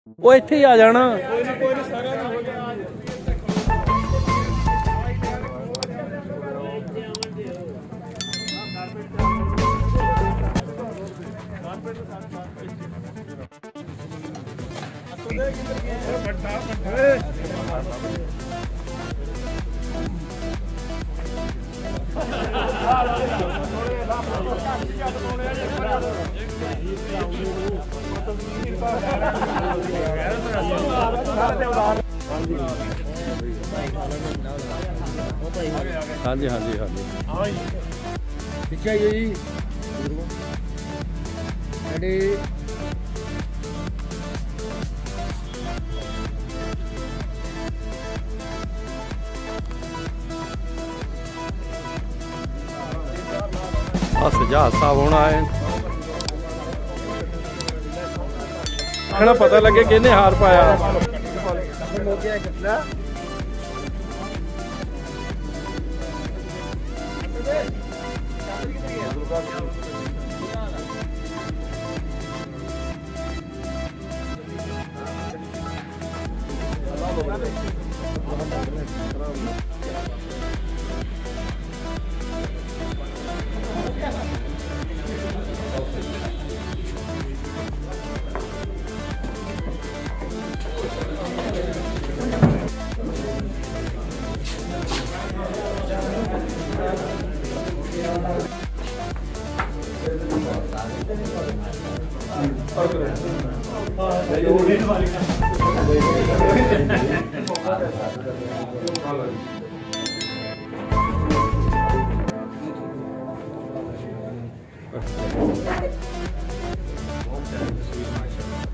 ਉਹ ਇੱਥੇ ਹੀ ਆ ਜਾਣਾ। ਹਾਂਜੀ ਹਾਂਜੀ ਹਾਂਜੀ ਪਿੱਛੇ ਆਈਓ ਜੀ ਸਾਡੇ ਸੁਝਾਅ ਸਾਹਿਬ ਹੋਣਾ ਹੈ। ਦੇਖਣਾ ਪਤਾ ਲੱਗੇ ਕਿਹਨੇ ਹਾਰ ਪਾਇਆ।